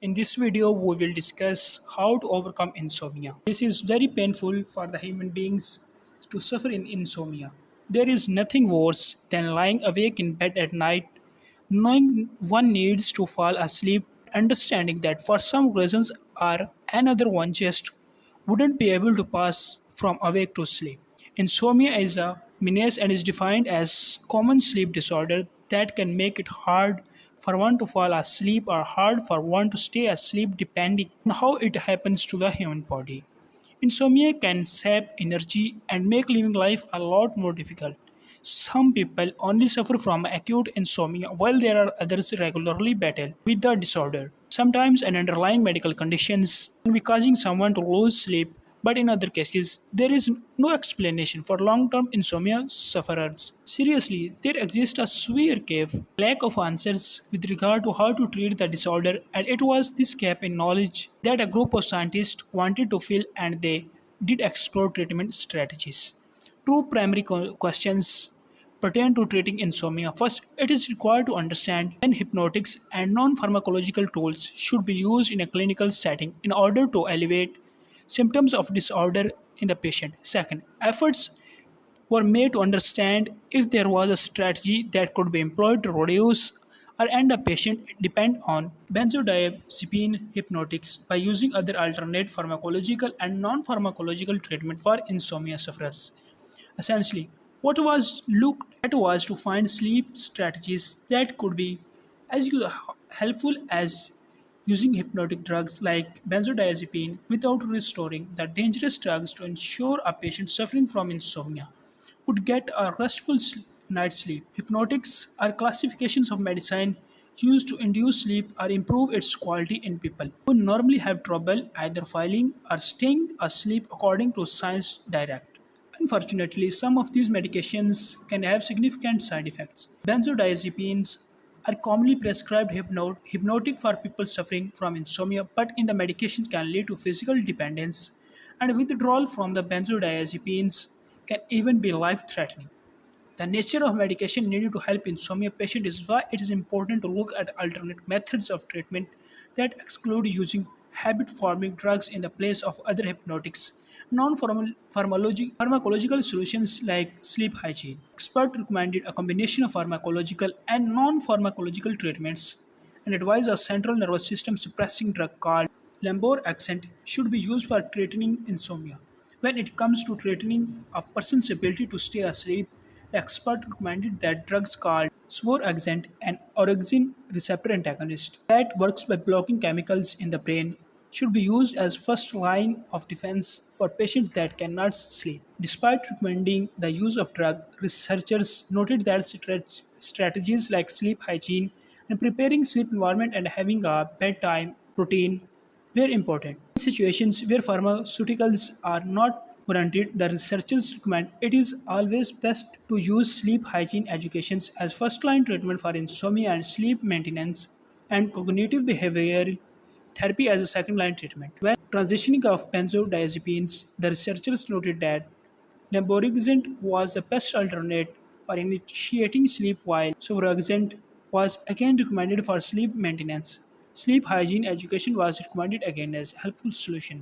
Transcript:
In this video, we will discuss how to overcome insomnia. This is very painful for the human beings to suffer in insomnia. There is nothing worse than lying awake in bed at night, knowing one needs to fall asleep, understanding that for some reasons or another one just wouldn't be able to pass from awake to sleep. Insomnia is a menace and is defined as common sleep disorder that can make it hard for one to fall asleep or hard for one to stay asleep depending on how it happens to the human body. Insomnia can sap energy and make living life a lot more difficult. Some people only suffer from acute insomnia while there are others regularly battle with the disorder. Sometimes an underlying medical conditions can be causing someone to lose sleep, but in other cases, there is no explanation for long-term insomnia sufferers. Seriously, there exists a severe gap, lack of answers with regard to how to treat the disorder, and it was this gap in knowledge that a group of scientists wanted to fill, and they did explore treatment strategies. Two primary questions pertain to treating insomnia. First, it is required to understand when hypnotics and non pharmacological tools should be used in a clinical setting in order to alleviate symptoms of disorder in the patient. Second, efforts were made to understand if there was a strategy that could be employed to reduce or end a patient depend on benzodiazepine hypnotics by using other alternate pharmacological and non-pharmacological treatment for insomnia sufferers. Essentially, what was looked at was to find sleep strategies that could be as helpful as using hypnotic drugs like benzodiazepine without restoring the dangerous drugs to ensure a patient suffering from insomnia would get a restful night's sleep. Hypnotics are classifications of medicine used to induce sleep or improve its quality in people who normally have trouble either falling or staying asleep according to science direct. Unfortunately, some of these medications can have significant side effects. Benzodiazepines are commonly prescribed hypnotic for people suffering from insomnia, but in the medications can lead to physical dependence, and withdrawal from the benzodiazepines can even be life-threatening. The nature of medication needed to help insomnia patient is why it is important to look at alternate methods of treatment that exclude using habit-forming drugs in the place of other hypnotics. Pharmacological solutions like sleep hygiene. Expert recommended a combination of pharmacological and non-pharmacological treatments and advise a central nervous system suppressing drug called lemborexant should be used for treating insomnia. When it comes to treating a person's ability to stay asleep, the expert recommended that drugs called svorexant, an orexin receptor antagonist that works by blocking chemicals in the brain, should be used as first line of defense for patients that cannot sleep. Despite recommending the use of drug, researchers noted that strategies like sleep hygiene and preparing sleep environment and having a bedtime routine were important. In situations where pharmaceuticals are not warranted, the researchers recommend it is always best to use sleep hygiene educations as first-line treatment for insomnia and sleep maintenance and cognitive behavioral therapy as a second-line treatment. When transitioning off benzodiazepines, the researchers noted that lemborexant was the best alternate for initiating sleep while svorexant was again recommended for sleep maintenance. Sleep hygiene education was recommended again as helpful solutions.